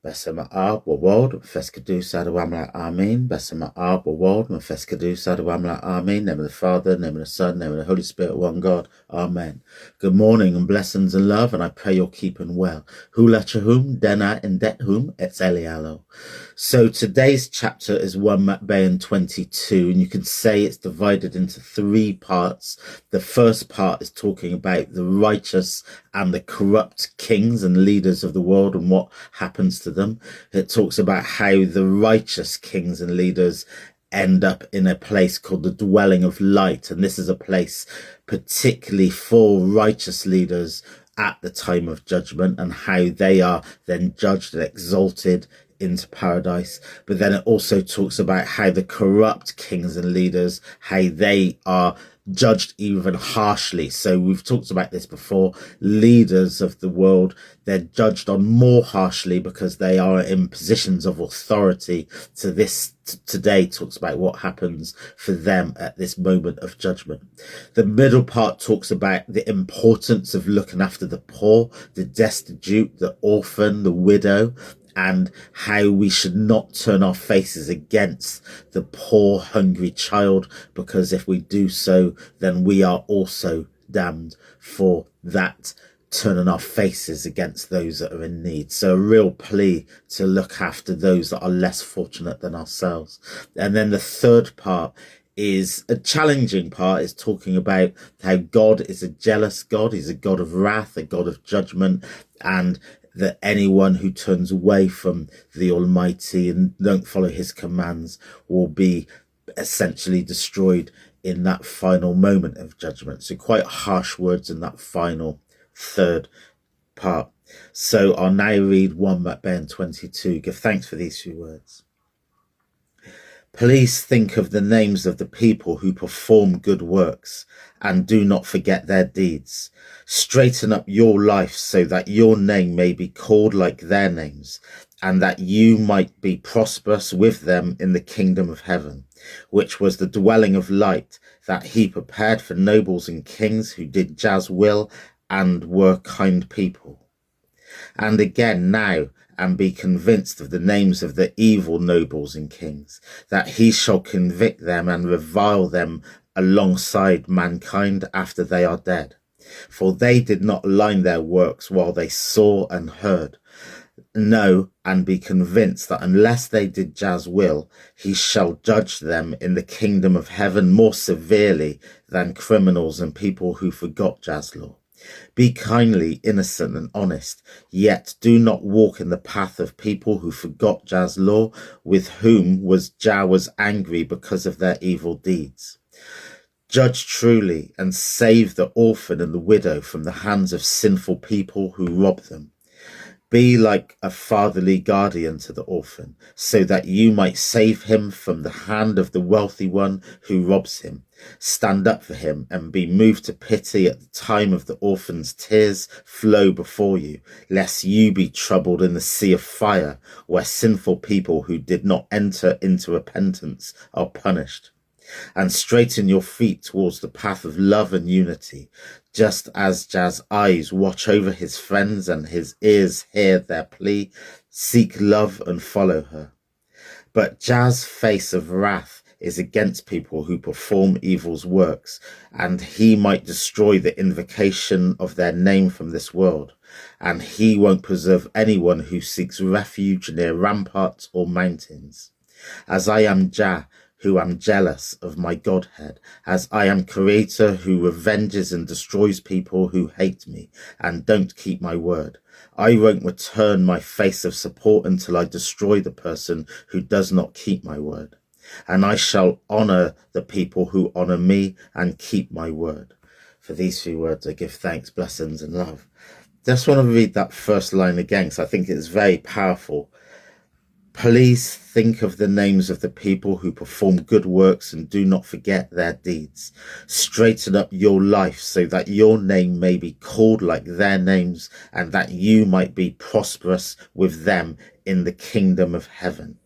Besema Ab World, Feskadu Sadawamla Amen. Besema Ab World, Feskadu Sadawamla Amen. Name of the Father, name of the Son, name of the Holy Spirit, one God. Amen. Good morning and blessings and love, and I pray you're keeping well. Hula Chahum, Dena Indethum, Etz Elialo. So today's chapter is 1 Meqabyan 22, and you can say it's divided into three parts. The first part is talking about the righteous and the corrupt kings and leaders of the world and what happens to them. It talks about how the righteous kings and leaders end up in a place called the dwelling of light, and this is a place particularly for righteous leaders at the time of judgment, and how they are then judged and exalted into paradise. But then it also talks about how the corrupt kings and leaders, how they are judged even harshly. So we've talked about this before. Leaders of the world, they're judged on more harshly because they are in positions of authority. So this today talks about what happens for them at this moment of judgment. The middle part talks about the importance of looking after the poor, the destitute, the orphan, the widow, and how we should not turn our faces against the poor, hungry child, because if we do so, then we are also damned for that, turning our faces against those that are in need. So a real plea to look after those that are less fortunate than ourselves. And then the third part is a challenging part, is talking about how God is a jealous God. He's a God of wrath, a God of judgment, and that anyone who turns away from the Almighty and don't follow his commands will be essentially destroyed in that final moment of judgment. So quite harsh words in that final third part. So I'll now read 1 Meqabyan 22. Give thanks for these few words. Please think of the names of the people who perform good works and do not forget their deeds. Straighten up your life so that your name may be called like their names, and that you might be prosperous with them in the kingdom of heaven, which was the dwelling of light that he prepared for nobles and kings who did Jah's will and were kind people. And again now, and be convinced of the names of the evil nobles and kings, that he shall convict them and revile them alongside mankind after they are dead. For they did not align their works while they saw and heard. Know and be convinced that unless they did Jah's will, he shall judge them in the kingdom of heaven more severely than criminals and people who forgot Jah's law. Be kindly, innocent and honest, yet do not walk in the path of people who forgot Jah's law, with whom Jah was angry because of their evil deeds. Judge truly and save the orphan and the widow from the hands of sinful people who rob them. Be like a fatherly guardian to the orphan, so that you might save him from the hand of the wealthy one who robs him. Stand up for him and be moved to pity at the time of the orphan's tears flow before you, lest you be troubled in the sea of fire, where sinful people who did not enter into repentance are punished. And straighten your feet towards the path of love and unity, just as Jah's eyes watch over his friends and his ears hear their plea. Seek love and follow her. But Jah's face of wrath is against people who perform evil's works, and he might destroy the invocation of their name from this world. And he won't preserve anyone who seeks refuge near ramparts or mountains. As I am Jah, who am jealous of my Godhead, as I am Creator who revenges and destroys people who hate me and don't keep my word. I won't return my face of support until I destroy the person who does not keep my word. And I shall honour the people who honour me and keep my word. For these few words I give thanks, blessings and love. Just want to read that first line again, because I think it's very powerful. Please think of the names of the people who perform good works and do not forget their deeds. Straighten up your life so that your name may be called like their names, and that you might be prosperous with them in the kingdom of heaven.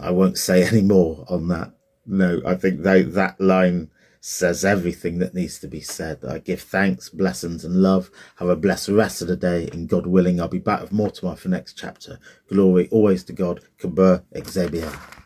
I won't say any more on that. No, I think that line says everything that needs to be said. I give thanks, blessings and love. Have a blessed rest of the day, and God willing, I'll be back with more tomorrow for next chapter. Glory always to God. Meqabyan.